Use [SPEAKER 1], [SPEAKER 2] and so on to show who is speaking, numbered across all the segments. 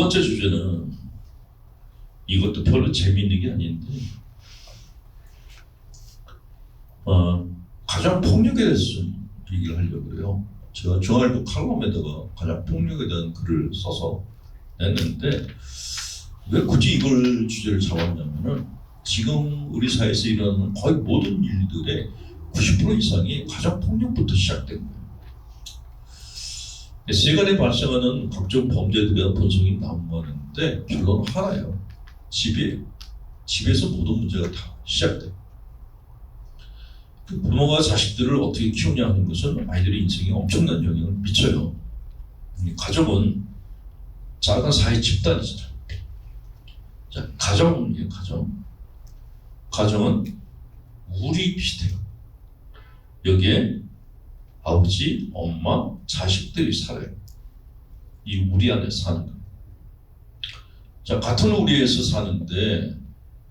[SPEAKER 1] 번째 주제는 이것도 별로 재미있는 게 아닌데 가정 폭력에 대해서 좀 얘기를 하려고 그래요. 제가 중앙일보 칼럼에다가 가정 폭력에 대한 글을 써서 냈는데 왜 굳이 이걸 주제를 잡았냐면은 지금 우리 사회에서 일어나는 거의 모든 일들의 90% 이상이 가정 폭력부터 시작된 거예요. 세간에 발생하는 각종 범죄들에 대한 분석이 난무하는데 결론은 하나예요. 집이에요. 집에서 모든 문제가 다 시작돼요. 그 부모가 자식들을 어떻게 키우냐 하는 것은 아이들의 인생에 엄청난 영향을 미쳐요. 가족은 작은 사회 집단이잖아요. 자, 가정이에요, 가정. 가정은 우리 비슷해요. 여기에 아버지, 엄마, 자식들이 살아요. 이 우리 안에 사는 거예요. 자, 같은 우리에서 사는데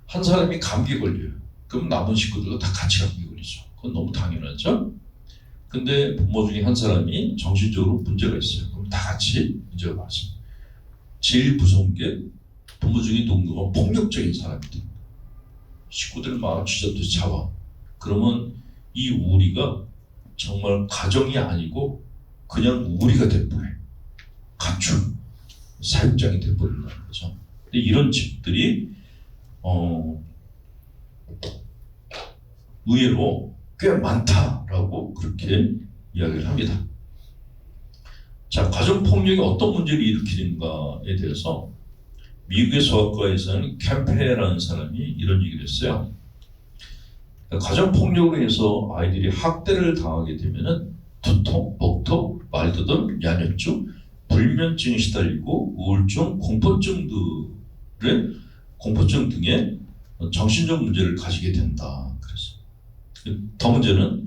[SPEAKER 1] 한 사람이 감기 걸려요. 그럼 남은 식구들도 다 같이 감기 걸리죠. 그건 너무 당연하죠. 근데 부모 중에 한 사람이 정신적으로 문제가 있어요. 그럼 다 같이 문제가 많습니다. 제일 무서운 게 부모 중에 누군가가 폭력적인 사람이다. 식구들을 막 쥐잡듯이 잡아. 그러면 이 우리가 정말 가정이 아니고 그냥 우리가 돼버려요. 가축, 사육장이 돼버린다는 거죠. 근데 이런 집들이 의외로 꽤 많다라고 그렇게 이야기를 합니다. 자, 가정폭력이 어떤 문제를 일으키는가에 대해서 미국의 소아과에서는 캠페라는 사람이 이런 얘기를 했어요. 가정폭력으로 해서 아이들이 학대를 당하게 되면은 두통, 목통, 말더듬, 야뇨증, 불면증에 시달리고 우울증, 공포증 등의 정신적 문제를 가지게 된다. 그래서 더 문제는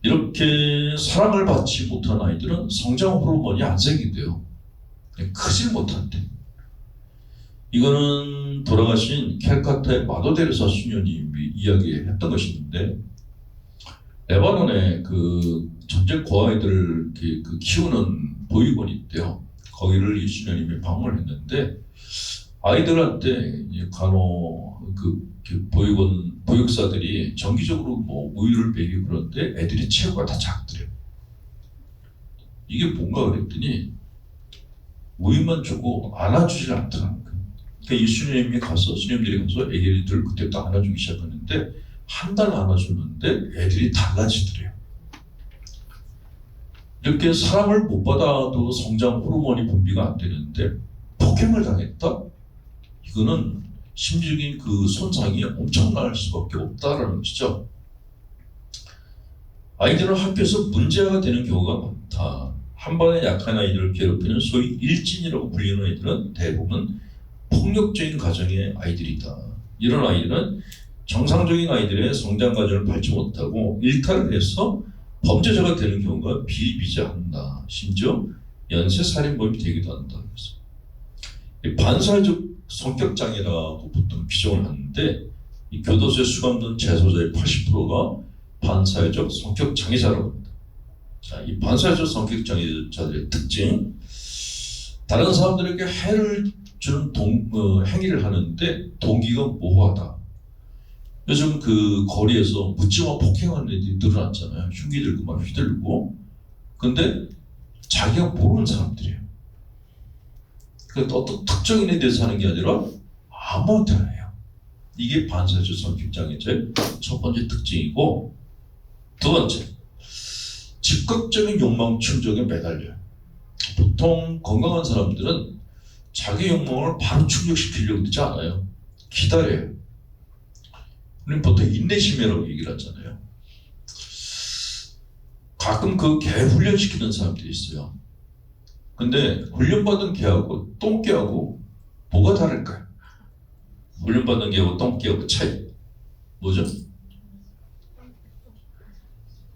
[SPEAKER 1] 이렇게 사랑을 받지 못한 아이들은 성장 호르몬이 안 생긴대요. 크질 못한대. 이거는 돌아가신 캘카타의 마더데레사 수녀님이 이야기했던 것인데, 레바논에 그 전쟁 고아이들을 그 키우는 보육원이 있대요. 거기를 이 수녀님이 방문했는데 아이들한테 보육원 보육사들이 정기적으로 뭐 우유를 먹이고 그러는데 애들이 체구가 다 작더래요. 이게 뭔가 그랬더니 우유만 주고 안아주질 않더라고요. 그러니까 이 수녀님들이 가서 애기들 그때부터 안아주기 시작하는데 한 달 안아줬는데 애들이 달라지더래요. 이렇게 사랑을 못 받아도 성장 호르몬이 분비가 안 되는데 폭행을 당했다? 이거는 심리적인 그 손상이 엄청날 수밖에 없다라는 것이죠. 아이들은 학교에서 문제가 되는 경우가 많다. 한 번에 약한 아이들을 괴롭히는 소위 일진이라고 불리는 아이들은 대부분 폭력적인 가정의 아이들이다. 이런 아이들은 정상적인 아이들의 성장 과정을 밟지 못하고 일탈을 해서 범죄자가 되는 경우가 비일비재한다. 심지어 연쇄살인범이 되기도 한다. 그래서 반사회적 성격장애라고 보통 규정을 하는데 이 교도소에 수감된 재소자의 80%가 반사회적 성격장애자라고 합니다. 자, 이 반사회적 성격장애자들의 특징, 다른 사람들에게 해를 주는 행위를 하는데 동기가 모호하다. 요즘 그 거리에서 묻지마 폭행하는 애들이 늘어났잖아요. 흉기 들고 막 휘둘고. 근데 자기가 모르는 사람들이에요. 그러니까 어떤 특정인에 대해서 하는 게 아니라 아무한테나 해요. 이게 반사회적 성격장애자의 첫 번째 특징이고, 두 번째, 즉각적인 욕망 충족에 매달려요. 보통 건강한 사람들은 자기 욕망을 바로 충족시키려고 하지 않아요. 기다려요. 우리는 보통 인내심이라고 얘기를 하잖아요. 가끔 그 개 훈련시키는 사람들이 있어요. 근데 훈련받은 개하고 똥개하고 뭐가 다를까요? 훈련받은 개하고 똥개하고 차이 뭐죠?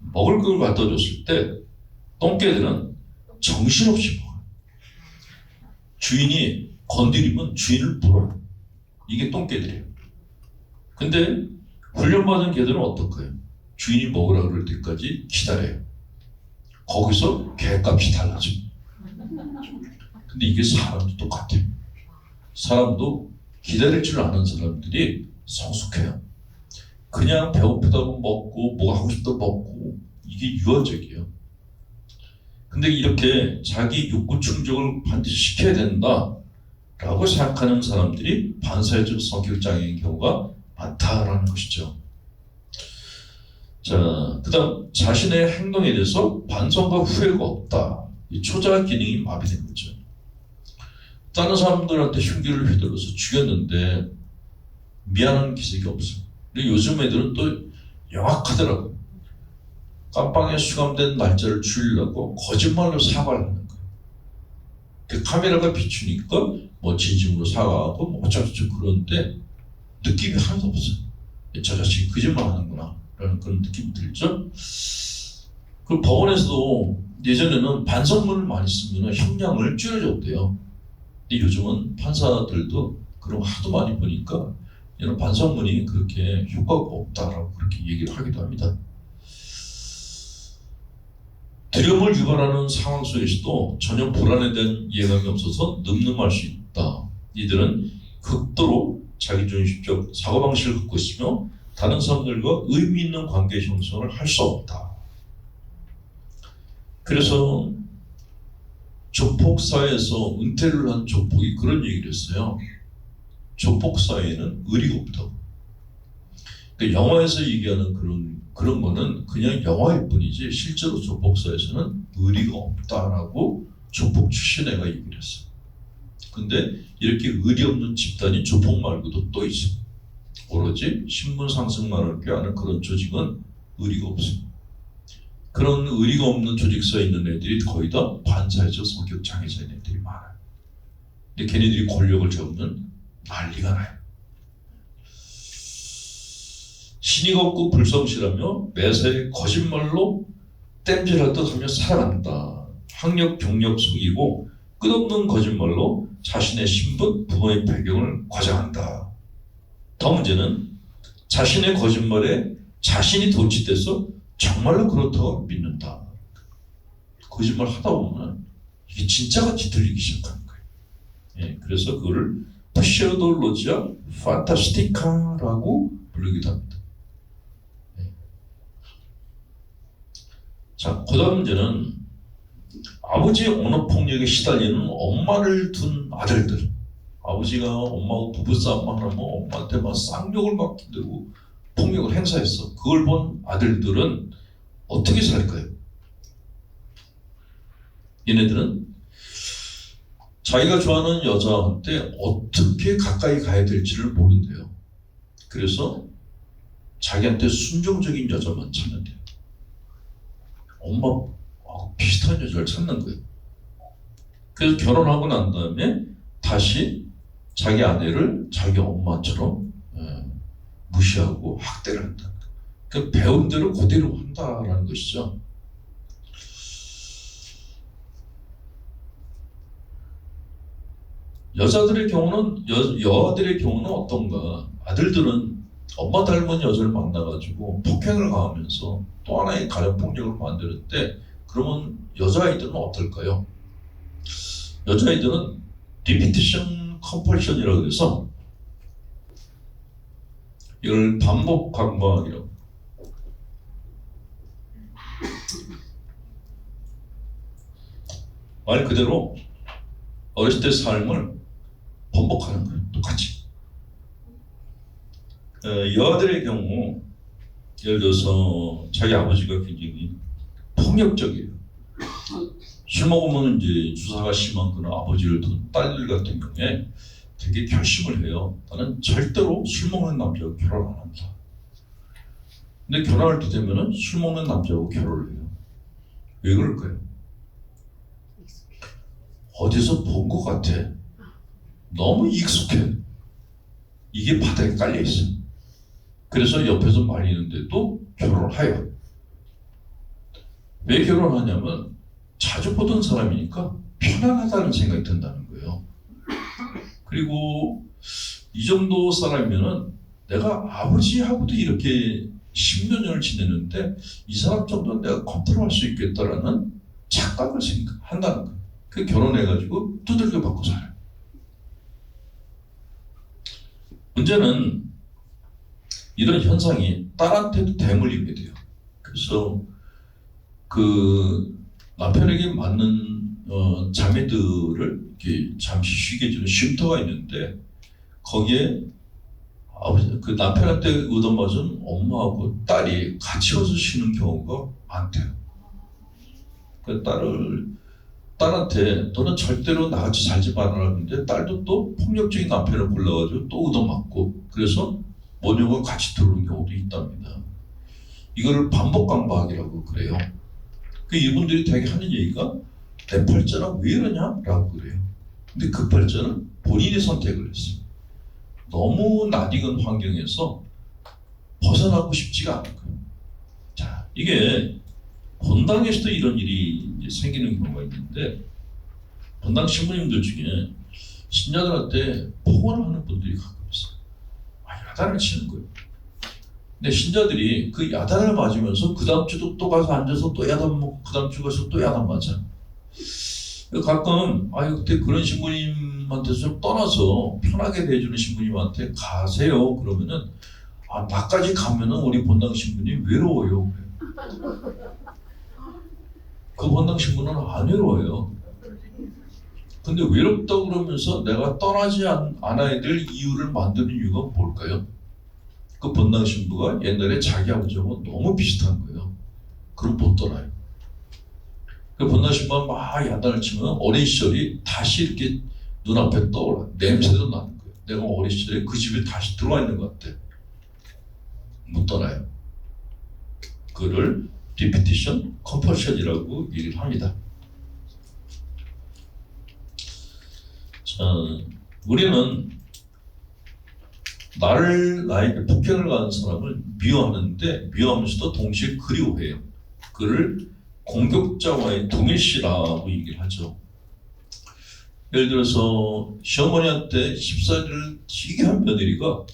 [SPEAKER 1] 먹을 걸 갖다 줬을 때 똥개들은 정신없이 먹어요. 주인이 건드리면 주인을 물어요. 이게 똥개들이에요. 근데 훈련받은 개들은 어떨까요? 주인이 먹으라 그럴 때까지 기다려요. 거기서 개값이 달라져. 근데 이게 사람도 똑같아요. 사람도 기다릴 줄 아는 사람들이 성숙해요. 그냥 배고프다고 먹고 뭐 하고 싶다고 먹고 이게 유아적이에요. 근데 이렇게 자기 욕구 충족을 반드시 시켜야 된다라고 생각하는 사람들이 반사회적 성격 장애인 경우가 많다라는 것이죠. 자, 그다음 자신의 행동에 대해서 반성과 후회가 없다. 이 초자 기능이 마비된 거죠. 다른 사람들한테 흉기를 휘둘러서 죽였는데 미안한 기색이 없어. 근데 요즘 애들은 또 영악하더라고. 깜빵에 수감된 날짜를 줄이려고 거짓말로 사과를 하는 거예요. 그 카메라가 비추니까 뭐 진심으로 사과하고 뭐 어쩌고저쩌고 그러는데 느낌이 하나도 없어요. 저 자식이 거짓말 하는구나 라는 그런 느낌이 들죠. 그 법원에서도 예전에는 반성문을 많이 쓰면 형량을 줄여줬대요. 근데 요즘은 판사들도 그런 거 하도 많이 보니까 이런 반성문이 그렇게 효과가 없다라고 그렇게 얘기를 하기도 합니다. 두려움을 유발하는 상황 속에서도 전혀 불안에 대한 예감이 없어서 늠름할 수 있다. 이들은 극도로 자기중심적 사고방식을 갖고 있으며 다른 사람들과 의미 있는 관계 형성을 할 수 없다. 그래서 조폭사회에서 은퇴를 한 조폭이 그런 얘기를 했어요. 조폭사회에는 의리가 없다고. 그러니까 영화에서 얘기하는 그런 거는 그냥 영화일 뿐이지 실제로 조폭사에서는 의리가 없다라고 조폭 출신 애가 얘기를 했어요. 근데 이렇게 의리 없는 집단이 조폭 말고도 또 있어. 오로지 신분 상승만을 꾀하는 그런 조직은 의리가 없어요. 그런 의리가 없는 조직사에 있는 애들이 거의 다 반사회적 성격 장애자인 애들이 많아요. 근데 걔네들이 권력을 잡으면 난리가 나요. 신의가 없고 불성실하며 매사에 거짓말로 땜질하듯 하며 살아간다. 학력, 경력 속이고 끝없는 거짓말로 자신의 신분, 부모의 배경을 과장한다. 더 문제는 자신의 거짓말에 자신이 도취돼서 정말로 그렇다고 믿는다. 거짓말 하다 보면 이게 진짜같이 들리기 시작하는 거예요. 예, 그래서 그거를 pseudo-logia fantastica라고 부르기도 합니다. 자, 그 다음 문제는 아버지의 언어폭력에 시달리는 엄마를 둔 아들들. 아버지가 엄마하고 부부싸움만 하면 엄마한테 막 쌍욕을 막 들고 폭력을 행사했어. 그걸 본 아들들은 어떻게 살까요? 얘네들은 자기가 좋아하는 여자한테 어떻게 가까이 가야 될지를 모른대요. 그래서 자기한테 순종적인 여자만 찾는데요. 엄마하고 비슷한 여자를 찾는 거예요. 그래서 결혼하고 난 다음에 다시 자기 아내를 자기 엄마처럼 무시하고 학대를 한다. 그 배운 대로 그대로 한다라는 것이죠. 여자들의 경우는 여아들의 경우는 어떤가? 아들들은 엄마 닮은 여자를 만나가지고 폭행을 가하면서 또 하나의 가정폭력을 만드는데 그러면 여자아이들은 어떨까요? 여자아이들은 리피티션 컴펄션이라고 해서 이걸 반복 강박이라고. 말 그대로 어렸을 때 삶을 번복하는 거예요. 똑같이. 여아들의 경우 예를 들어서 자기 아버지가 굉장히 폭력적이에요. 술 먹으면 이제 주사가 심한 그런 아버지를 둔 딸들 같은 경우에 되게 결심을 해요. 나는 절대로 술 먹는 남자하고 결혼 안 한다. 근데 결혼할 때 되면은 술 먹는 남자하고 결혼을 해요. 왜 그럴까요? 어디서 본 것 같아. 너무 익숙해. 이게 바닥에 깔려 있어. 그래서 옆에서 말리는데도 결혼을 해요. 왜 결혼하냐면 자주 보던 사람이니까 편안하다는 생각이 든다는 거예요. 그리고 이 정도 사람이면은 내가 아버지하고도 이렇게 10몇 년을 지내는데 이 사람 정도는 내가 컨트롤할 수 있겠다라는 착각을 한다는 거예요. 그 결혼해가지고 두들겨 받고 살아요. 문제는 이런 현상이 딸한테도 대물리게 돼요. 그래서 그 남편에게 맞는 자매들을 이렇게 잠시 쉬게 해주는 쉼터가 있는데 거기에 아버지 그 남편한테 얻어맞은 엄마하고 딸이 같이 와서 쉬는 경우가 많대요. 그 딸한테 너는 절대로 나같이 살지 말아라 하는데 딸도 또 폭력적인 남편을 골라가지고 또 얻어맞고 그래서 모녀가 같이 들어오는 경우도 있답니다. 이거를 반복강박이라고 그래요. 그 이분들이 되게 하는 얘기가 내 팔자는 왜 이러냐? 라고 그래요. 근데 그 팔자는 본인이 선택을 했어요. 너무 낯익은 환경에서 벗어나고 싶지가 않은 거예요. 자, 이게 본당에서도 이런 일이 이제 생기는 경우가 있는데 본당 신부님들 중에 신자들한테 폭언을 하는 분들이 가끔 있어요. 야단을 치는 거예요. 근데 신자들이 그 야단을 맞으면서 그 다음 주도 또 가서 앉아서 또 야단 먹고 그 다음 주 가서 또 야단 맞아. 가끔 그때 그런 신부님한테서 좀 떠나서 편하게 대해주는 신부님한테 가세요. 그러면은 나까지 가면은 우리 본당 신부님 외로워요. 그 본당 신부는 안 외로워요. 근데 외롭다고 그러면서 내가 떠나지 않아야 될 이유를 만드는 이유가 뭘까요? 그 본당 신부가 옛날에 자기 아버지하고 너무 비슷한 거예요. 그럼 못 떠나요. 그 본당 신부가 막 야단을 치면 어린 시절이 다시 이렇게 눈앞에 떠올라. 냄새도 나는 거예요. 내가 어린 시절에 그 집에 다시 들어와 있는 것 같아. 못 떠나요. 그를 리피티션 컴펄션이라고 얘기를 합니다. 자, 우리는 나에게 폭행을 가한 사람을 미워하는데 미워하면서도 동시에 그리워해요. 그를 공격자와의 동일시라고 얘기를 하죠. 예를 들어서 시어머니한테 십사리를 튀게 한 며느리가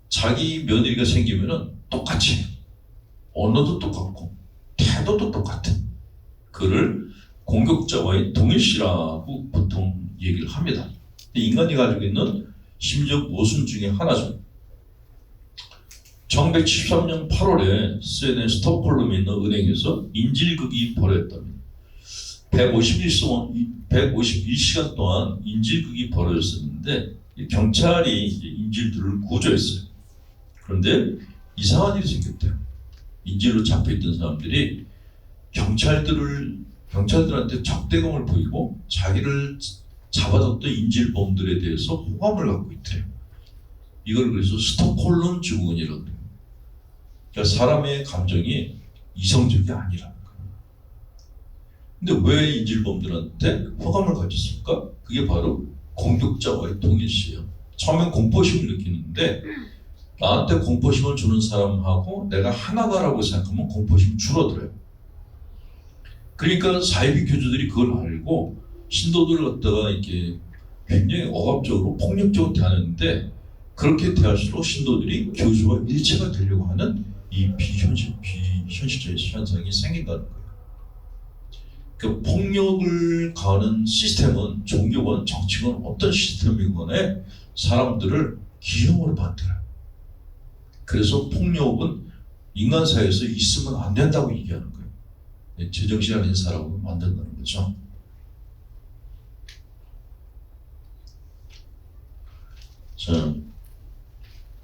[SPEAKER 1] 자기 며느리가 생기면은 똑같이 해요. 언어도 똑같고 태도도 똑같은 그를 공격자와의 동일시라고 보통 얘기를 합니다. 인간이 가지고 있는 심리적 모순 중에 하나죠. 1973년 8월에 스웨덴 스톡홀름에 있는 은행에서 인질극이 벌어졌답니다. 151시간 동안 인질극이 벌어졌었는데 경찰이 인질들을 구조했어요. 그런데 이상한 일이 생겼대요. 인질로 잡혀있던 사람들이 경찰들한테 적대감을 보이고 자기를 잡아뒀던 인질범들에 대해서 호감을 갖고 있대요. 이걸 그래서 스톡홀름 증후군이라고 해요. 그러니까 사람의 감정이 이성적이 아니라는 거예요. 근데 왜 인질범들한테 호감을 가졌을까? 그게 바로 공격자와의 동일시예요. 처음엔 공포심을 느끼는데 나한테 공포심을 주는 사람하고 내가 하나다라고 생각하면 공포심이 줄어들어요. 그러니까 사이비 교주들이 그걸 알고 신도들을 갖다가 이렇게 굉장히 억압적으로 폭력적으로 대하는데 그렇게 대할수록 신도들이 교주와 일체가 되려고 하는 이 비현실적인 현상이 생긴다는 거예요. 그 폭력을 가하는 시스템은 종교건 정치건 어떤 시스템이건 사람들을 기형으로 만들어요. 그래서 폭력은 인간 사회에서 있으면 안 된다고 얘기하는 거예요. 제정신 아닌 사람으로 만든다는 거죠. 자,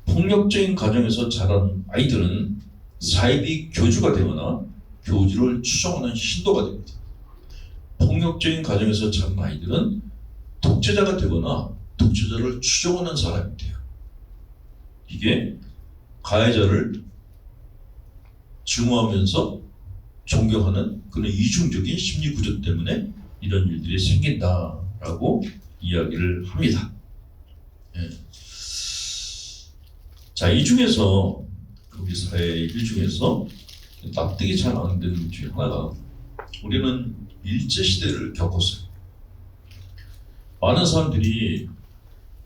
[SPEAKER 1] 폭력적인 가정에서 자란 아이들은 사이비 교주가 되거나 교주를 추종하는 신도가 됩니다. 폭력적인 가정에서 자란 아이들은 독재자가 되거나 독재자를 추종하는 사람이 돼요. 이게 가해자를 증오하면서 존경하는 그런 이중적인 심리 구조 때문에 이런 일들이 생긴다라고 이야기를 합니다. 예. 자, 이 중에서 우리 사회 일 중에서 납득이 잘 안 되는 것 중에 하나가 우리는 일제 시대를 겪었어요. 많은 사람들이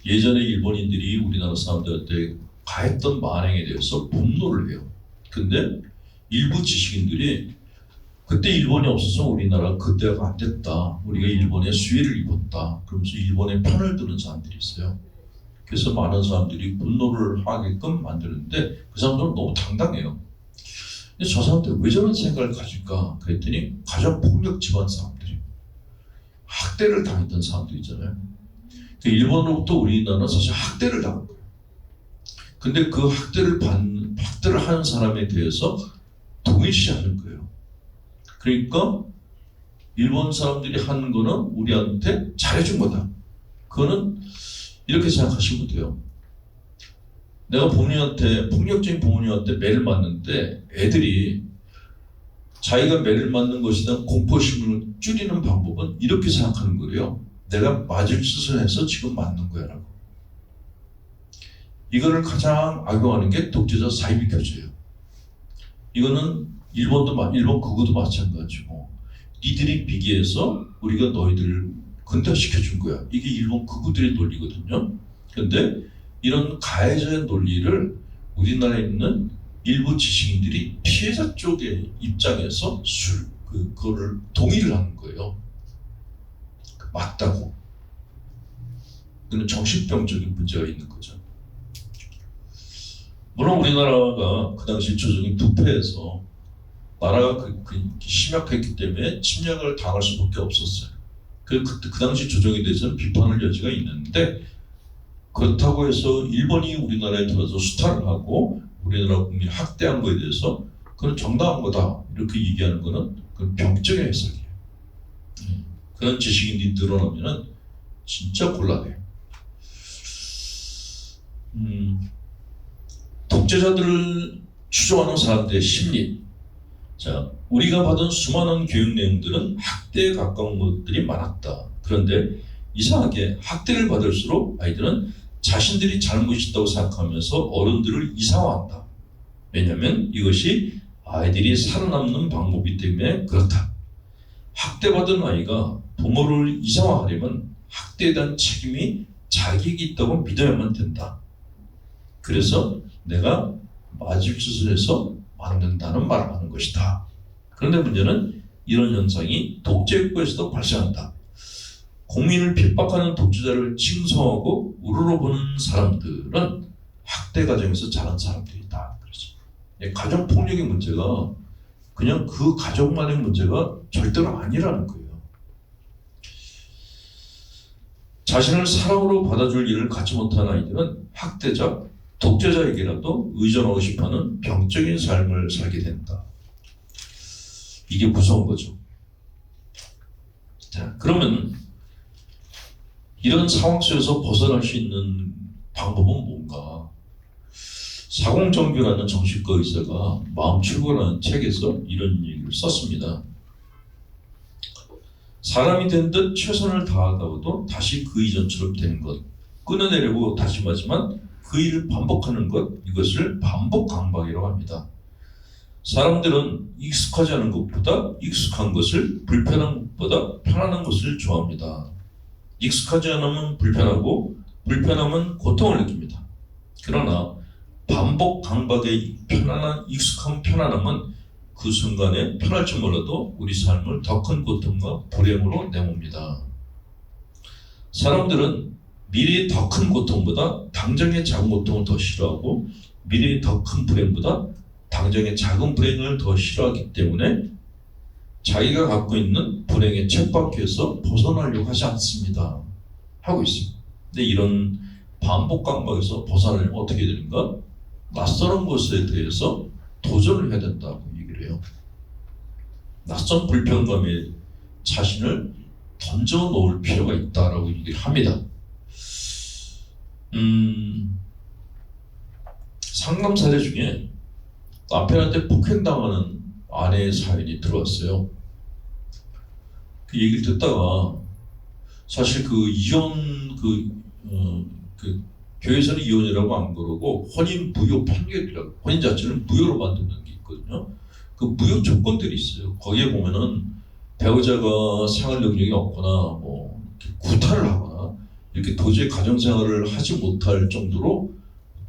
[SPEAKER 1] 예전에 일본인들이 우리나라 사람들한테 가했던 만행에 대해서 분노를 해요. 근데 일부 지식인들이 그때 일본이 없어서 우리나라 그때가 안 됐다. 우리가 일본의 수혜를 입었다. 그러면서 일본의 편을 드는 사람들이 있어요. 그래서 많은 사람들이 분노를 하게끔 만드는데 그 사람들은 너무 당당해요. 근데 저 사람들 왜 저런 생각을 가질까? 그랬더니 가정폭력 집안 사람들이 학대를 당했던 사람들 있잖아요. 그 일본으로부터 우리나라는 사실 학대를 당한 거예요. 근데 그 학대를 하는 사람에 대해서 동일시 하는 거예요. 그러니까 일본 사람들이 하는 거는 우리한테 잘해준 거다. 그거는 이렇게 생각하시면 돼요. 내가 폭력적인 부모님한테 매를 맞는데 애들이 자기가 매를 맞는 것에 대한 공포심을 줄이는 방법은 이렇게 생각하는 거예요. 내가 맞을 짓을 해서 지금 맞는 거야 라고. 이거를 가장 악용하는 게 독재자 사이비 교제예요. 이거는 일본 극우도 마찬가지고 니들이 비기해서 우리가 너희들을 근대화시켜준 거야. 이게 일본 극우들의 논리거든요. 그런데 이런 가해자의 논리를 우리나라에 있는 일부 지식인들이 피해자 쪽의 입장에서 그거를 동의를 하는 거예요. 맞다고. 그는 정신병적인 문제가 있는 거죠. 물론 우리나라가 그 당시 조정이 부패해서 나라가 심약했기 때문에 침략을 당할 수밖에 없었어요. 그 당시 조정에 대해서는 비판할 여지가 있는데 그렇다고 해서 일본이 우리나라에 들어서 수탈을 하고 우리나라 국민을 학대한 거에 대해서 그건 정당한 거다 이렇게 얘기하는 거는 그건 병적인 해석이에요. 그런 지식인들이 늘어나면은 진짜 곤란해요. 독재자들을 추종하는 사람들의 심리. 자, 우리가 받은 수많은 교육 내용들은 학대에 가까운 것들이 많았다. 그런데 이상하게 학대를 받을수록 아이들은 자신들이 잘못이 있다고 생각하면서 어른들을 이상화한다. 왜냐하면 이것이 아이들이 살아남는 방법이기 때문에 그렇다. 학대받은 아이가 부모를 이상화하려면 학대에 대한 책임이 자기에게 있다고 믿어야만 된다. 그래서 내가 맞을 짓을 해서 맞는다는 말을 하는 것이다. 그런데 문제는 이런 현상이 독재국가에서도 발생한다. 국민을 핍박하는 독재자를 칭송하고 우러러보는 사람들은 학대 과정에서 자란 사람들이다. 그렇죠. 가정 폭력의 문제가 그냥 그 가족만의 문제가 절대로 아니라는 거예요. 자신을 사랑으로 받아줄 일을 갖지 못한 아이들은 학대자, 독재자에게라도 의존하고 싶어하는 병적인 삶을 살게 된다. 이게 무서운 거죠. 자, 그러면 이런 상황 속에서 벗어날 수 있는 방법은 뭔가? 사공정규라는 정신과 의사가 마음출구라는 책에서 이런 얘기를 썼습니다. 사람이 된 듯 최선을 다하다가도 다시 그 이전처럼 되는 것, 끊어내려고 다짐하지만 그 일을 반복하는 것, 이것을 반복 강박이라고 합니다. 사람들은 익숙하지 않은 것보다 익숙한 것을, 불편한 것보다 편안한 것을 좋아합니다. 익숙하지 않으면 불편하고 불편하면 고통을 느낍니다. 그러나 반복 강박의 익숙한 편안함은 그 순간에 편할지 몰라도 우리 삶을 더 큰 고통과 불행으로 내뭅니다. 사람들은 미래의 더 큰 고통보다 당장의 작은 고통을 더 싫어하고 미래의 더 큰 불행보다 당장의 작은 불행을 더 싫어하기 때문에 자기가 갖고 있는 불행의 쳇바퀴에서 벗어나려고 하지 않습니다. 하고 있습니다. 근데 이런 반복 강박에서 벗어나려면 어떻게 되는가? 낯선 것에 대해서 도전을 해야 된다고 얘기를 해요. 낯선 불편감에 자신을 던져 놓을 필요가 있다라고 얘기를 합니다. 상담 사례 중에 남편한테 폭행당하는 아내의 사연이 들어왔어요. 그 얘기를 듣다가 사실 그 이혼 교회에서는 이혼이라고 안 그러고 혼인 무효 판결이라고, 혼인 자체를 무효로 만드는 게 있거든요. 그 무효 조건들이 있어요. 거기에 보면은 배우자가 생활 능력이 없거나 뭐 구타를 하거나 이렇게 도저히 가정 생활을 하지 못할 정도로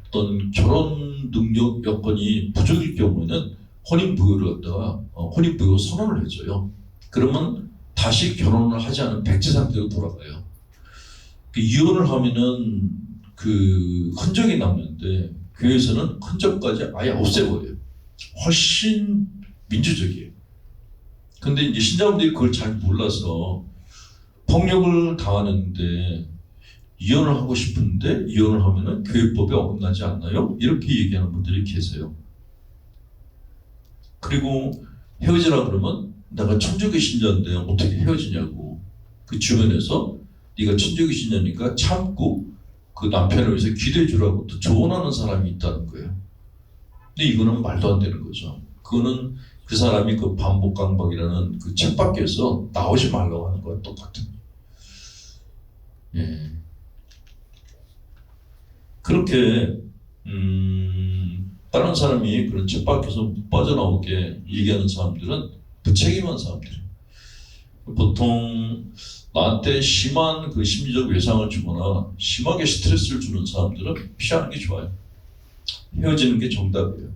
[SPEAKER 1] 어떤 결혼 능력 여건이 부족일 경우에는 혼인 무효를 갖다가 혼인 무효 선언을 해줘요. 그러면 다시 결혼을 하지 않은 백지 상태로 돌아가요. 이혼을 하면은 그 흔적이 남는데 교회에서는 흔적까지 아예 없애버려요. 훨씬 민주적이에요. 근데 이제 신자분들이 그걸 잘 몰라서 폭력을 당하는데 이혼을 하고 싶은데 이혼을 하면은 교회법에 어긋나지 않나요? 이렇게 얘기하는 분들이 계세요. 그리고 헤어지라 그러면 내가 천주교 신자인데 어떻게 헤어지냐고 그 주변에서 네가 천주교 신자니까 참고 그 남편을 위해서 기도해 주라고 또 조언하는 사람이 있다는 거예요. 근데 이거는 말도 안 되는 거죠. 그거는 그 사람이 그 반복 강박이라는 그 책밖에서 나오지 말라고 하는 거와 똑같은 거예요. 예. 그렇게 다른 사람이 그런 책밖에서 못 빠져나오게 얘기하는 사람들은 부책임한 사람들이에요. 보통 나한테 심한 그 심리적 외상을 주거나 심하게 스트레스를 주는 사람들은 피하는 게 좋아요. 헤어지는 게 정답이에요.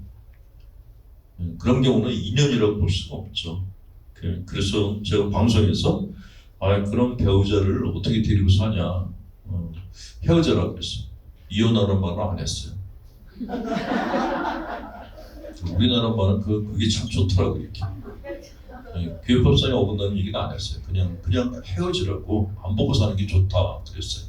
[SPEAKER 1] 그런 경우는 인연이라고 볼 수가 없죠. 그래서 제가 방송에서 그런 배우자를 어떻게 데리고 사냐, 헤어져라 그랬어요. 이혼하는 말은 안 했어요. 우리나라 말은 그게 참 좋더라고요. 이렇게. 교회법상에 어긋나는 얘기는 안 했어요. 그냥 헤어지라고 안 보고 사는 게 좋다 그랬어요.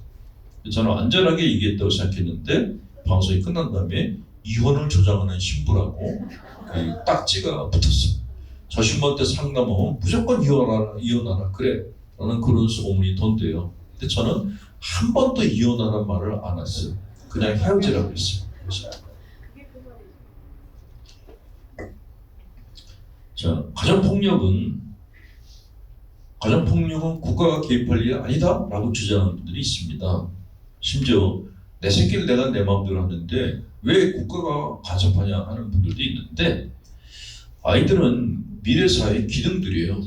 [SPEAKER 1] 저는 안전하게 얘기했다고 생각했는데 방송이 끝난 다음에 이혼을 조장하는 신부라고 그 딱지가 붙었어요. 저 신부한테 상담하면 무조건 이혼하라 그래 라는 그런 소문이 돈대요. 근데 저는 한 번도 이혼하라는 말을 안 했어요. 그냥 헤어지라고 했어요. 자, 가정폭력은 국가가 개입할 일이 아니다 라고 주장하는 분들이 있습니다. 심지어 내 새끼를 내가 내 마음대로 하는데 왜 국가가 간섭하냐 하는 분들도 있는데 아이들은 미래 사회의 기둥들이에요.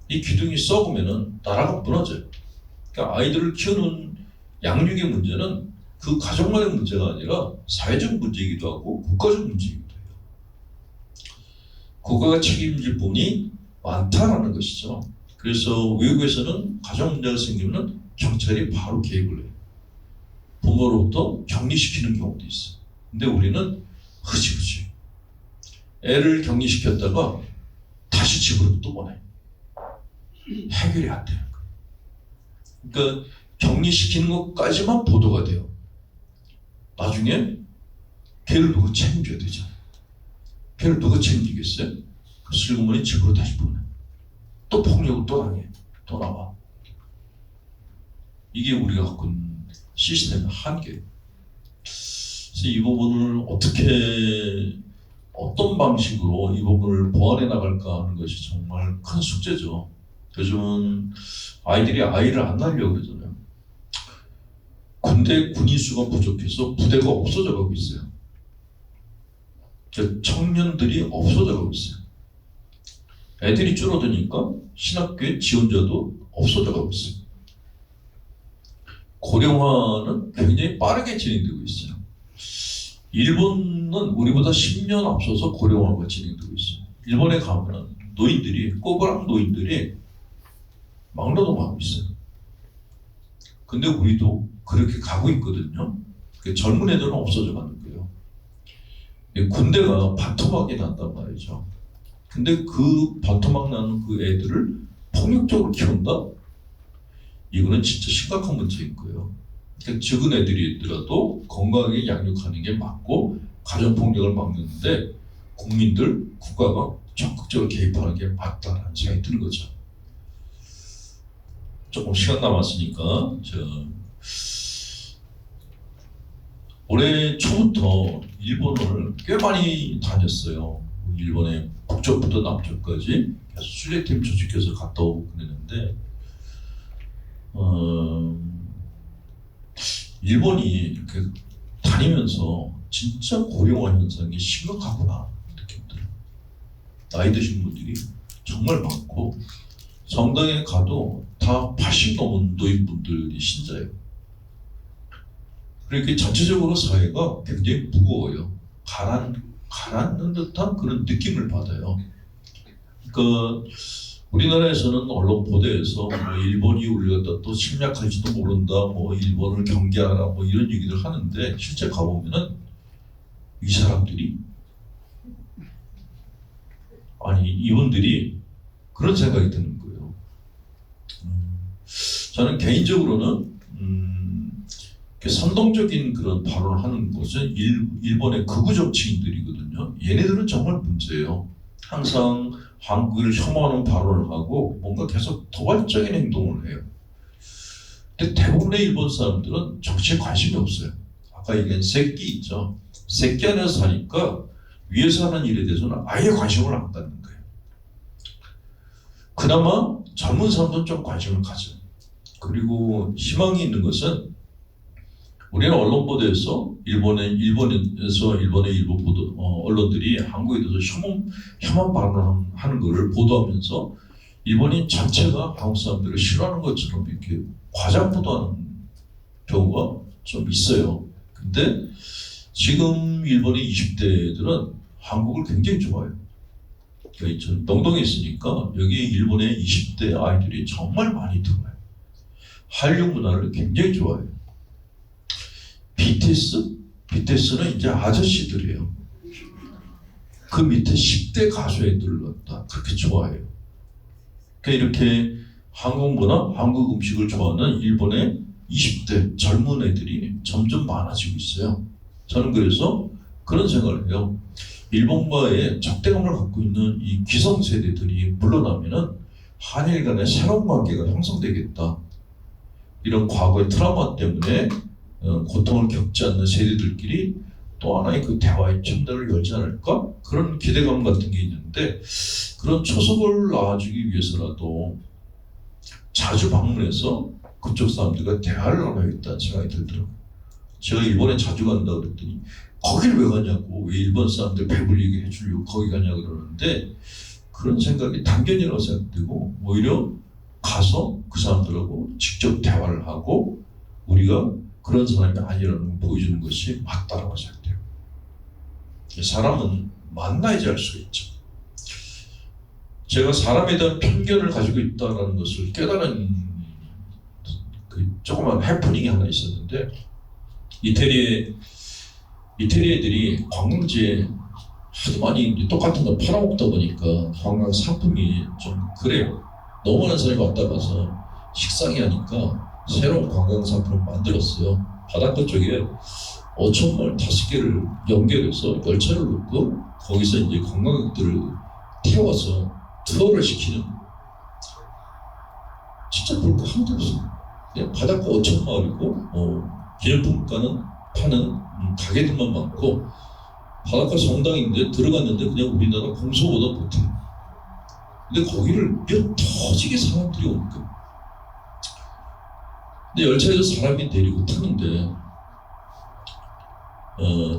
[SPEAKER 1] 이 기둥이 썩으면 나라가 무너져요. 그러니까 아이들을 키우는 양육의 문제는 그 가정만의 문제가 아니라 사회적 문제이기도 하고 국가적 문제이기도 해요. 국가가 책임질 부분이 많다라는 것이죠. 그래서 외국에서는 가정 문제가 생기면 경찰이 바로 개입을 해요. 부모로부터 격리시키는 경우도 있어요. 근데 우리는 흐지부지 애를 격리시켰다가 다시 집으로 또 보내요. 해결이 안 되는 거예요. 그러니까 격리시키는 것까지만 보도가 돼요. 나중에 걔를 누가 책임져야 되잖아요. 걔를 누가 책임지겠어요? 그 슬그머니 집으로 다시 보내. 또 폭력을 또 당해. 또 나와. 이게 우리가 갖고 있는 시스템의 한계예요. 그래서 이 부분을 어떤 방식으로 이 부분을 보완해 나갈까 하는 것이 정말 큰 숙제죠. 요즘은 아이들이 아이를 안 낳으려고 그러잖아요. 군대 군인 수가 부족해서 부대가 없어져 가고 있어요. 청년들이 없어져 가고 있어요. 애들이 줄어드니까 신학교의 지원자도 없어져 가고 있어요. 고령화는 굉장히 빠르게 진행되고 있어요. 일본은 우리보다 10년 앞서서 고령화가 진행되고 있어요. 일본에 가면 꼬부랑 노인들이 막노동하고 있어요. 근데 우리도 그렇게 가고 있거든요. 젊은 애들은 없어져 가는 거예요. 군대가 반토막이 난단 말이죠. 근데 그 반토막 나는 그 애들을 폭력적으로 키운다? 이거는 진짜 심각한 문제인 거예요. 그러니까 적은 애들이더라도 건강하게 양육하는 게 맞고 가정폭력을 막는데 국가가 적극적으로 개입하는 게 맞다라는 생각이 드는 거죠. 조금 시간 남았으니까 올해 초부터 일본을 꽤 많이 다녔어요. 일본의 북쪽부터 남쪽까지 계속 순례팀 조직해서 갔다 오고 그랬는데 일본이 이렇게 다니면서 진짜 고령화 현상이 심각하구나 느낌 들어요. 나이 드신 분들이 정말 많고 성당에 가도 다 80 넘은 노인분들이 신자예요. 그렇게 전체적으로 사회가 굉장히 무거워요. 가라앉는 듯한 그런 느낌을 받아요. 그러니까 우리나라에서는 언론 보도에서 뭐 일본이 우리 갖다 또 침략할지도 모른다, 뭐 일본을 경계하라, 뭐 이런 얘기를 하는데 실제 가보면은 이 사람들이 아니 이분들이 그런 생각이 드는 거예요. 저는 개인적으로는 이렇게 선동적인 그런 발언을 하는 것은 일본의 극우 정치인들이거든요. 얘네들은 정말 문제예요. 항상 한국을 혐오하는 발언을 하고 뭔가 계속 도발적인 행동을 해요. 근데 대부분의 일본 사람들은 정치에 관심이 없어요. 아까 얘기한 새끼 있죠. 새끼 안에서 사니까 위에서 하는 일에 대해서는 아예 관심을 안 갖는 거예요. 그나마 젊은 사람들은 좀 관심을 가져요. 그리고 희망이 있는 것은 우리는 언론 보도에서 일본의 일부 보도 언론들이 한국에 대해서 혐한 발언을 하는 것을 보도하면서 일본인 전체가 한국 사람들을 싫어하는 것처럼 이렇게 과장 보도하는 경우가 좀 있어요. 근데 지금 일본의 20대들은 한국을 굉장히 좋아해요. 그러니까 저 명동에 있으니까 여기 일본의 20대 아이들이 정말 많이 들어와요. 한류 문화를 굉장히 좋아해요. BTS는 이제 아저씨들이에요. 그 밑에 10대 가수 애들을 갖다 그렇게 좋아해요. 그러니까 이렇게 한국 문화, 한국 음식을 좋아하는 일본의 20대 젊은 애들이 점점 많아지고 있어요. 저는 그래서 그런 생각을 해요. 일본과의 적대감을 갖고 있는 이 기성세대들이 물러나면은 한일 간의 새로운 관계가 형성되겠다. 이런 과거의 트라우마 때문에 고통을 겪지 않는 세대들끼리 또 하나의 그 대화의 창문을 열지 않을까? 그런 기대감 같은 게 있는데 그런 초석을 낳아주기 위해서라도 자주 방문해서 그쪽 사람들과 대화를 나눠야겠다는 생각이 들더라고요. 제가 일본에 자주 간다고 그랬더니 거길 왜 가냐고, 왜 일본 사람들 배불리게 해주려고 거기 가냐고 그러는데 그런 생각이 단견이라고 생각되고 오히려 가서 그 사람들하고 직접 대화를 하고 우리가 그런 사람이 아니라는 걸 보여주는 것이 맞다라고 생각돼요. 사람은 만나야지 알 수가 있죠. 제가 사람에 대한 편견을 가지고 있다는 것을 깨달은 그 조그만 해프닝이 하나 있었는데 이태리 애들이 관광지에 하도 많이 똑같은 걸 팔아먹다 보니까 관광 상품이 좀 그래요. 너무 많은 사람이 왔다 가서 식상해 하니까 새로운 관광 상품을 만들었어요. 바닷가 쪽에 5,000마을 5개를 연결해서 열차를 놓고 거기서 이제 관광객들을 태워서 투어를 시키는 진짜 볼 거 하나도 없어요. 그냥 바닷가 5,000마을이고 기념품가는 파는 가게들만 많고 바닷가 성당인데 들어갔는데 그냥 우리나라 공소보다 못해. 근데 거기를 몇 터지게 사람들이 오는 거예요. 근데 열차에서 사람이 내리고 타는데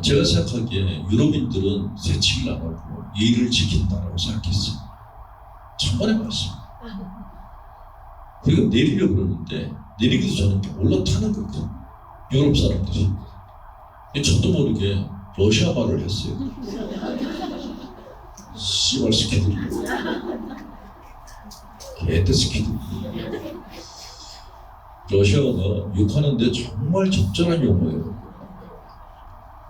[SPEAKER 1] 제가 생각하기에 유럽인들은 새치기를 안 하고 예의를 지킨다라고 생각했어요. 천만의 말씀. 그리고 내리려고 그러는데 내리기도 전에 올라타는 거거든요. 유럽 사람들이. 저도 모르게 러시아 말을 했어요. 씨발 스키들이. 개떼 스키들. 러시아어가 욕하는데 정말 적절한 용어예요.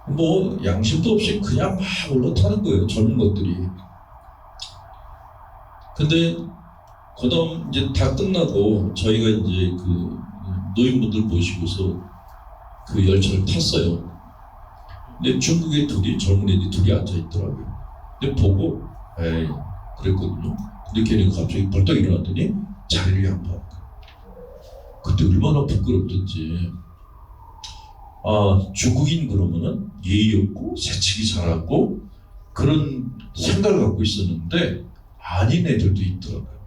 [SPEAKER 1] 뭐 양심도 없이 그냥 막 올라타는 거예요. 젊은 것들이. 근데 그다음 이제 다 끝나고 저희가 이제 그 노인분들 모시고서 그 열차를 탔어요. 근데 중국의 젊은 애들이 둘이 앉아 있더라고요. 근데 보고 에이 그랬거든요. 근데 걔네가 갑자기 벌떡 일어났더니 자리를 양보하는 거예요. 그때 얼마나 부끄럽던지. 중국인 그러면은 예의 없고 새치기 잘하고 그런 생각을 갖고 있었는데 아닌 애들도 있더라고요.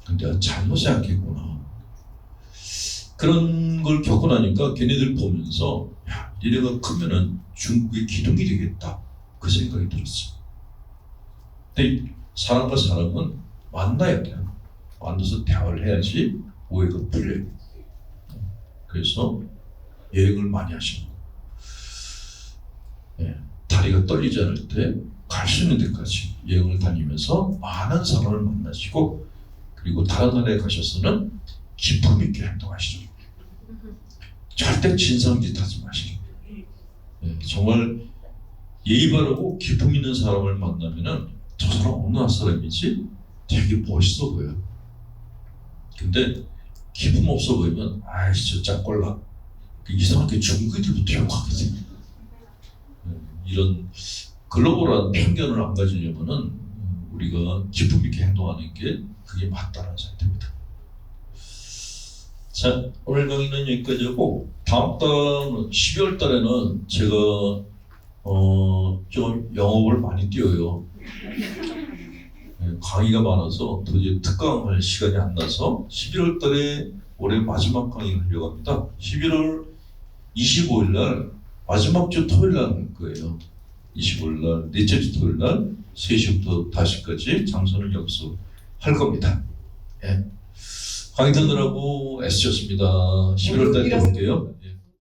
[SPEAKER 1] 근데 잘못 생각했구나. 그런 걸 겪고 나니까 걔네들 보면서 야, 니네가 크면은 중국의 기둥이 되겠다. 그 생각이 들었어요. 근데 사람과 사람은 만나야 돼요. 만나서 대화를 해야지 오해가 풀려요. 그래서 여행을 많이 하시는 거예요. 다리가 떨리지 않을 때 갈 수 있는 데까지 여행을 다니면서 많은 사람을 만나시고 그리고 다른 나라에 가셔서는 기품 있게 행동하시죠. 절대 진상짓 하지 마시고 정말 예의 바르고 기품 있는 사람을 만나면은 저 사람 어느 나라 사람이지? 되게 멋있어 보여요. 근데 기품 없어 보이면 아이씨 저 짝꼴라 이상하게 중국인들부터 욕하거든요. 이런 글로벌한 편견을 안 가지려면은 우리가 기품 있게 행동하는 게 그게 맞다는 상태입니다. 자, 오늘 강의는 여기까지고 다음 달 12월 달에는 제가 좀 영업을 많이 뛰어요. 강의가 많아서 도저히 특강할 시간이 안 나서 11월 달에 올해 마지막 강의를 하려고 합니다. 11월 25일 날 마지막 주 토요일 날 할 거예요. 25일 날 넷째 주 토요일 날 3시부터 5시까지 장소는 여기서 할 겁니다. 예. 강의 듣느라고 애쓰셨습니다. 11월 달에 또 볼게요.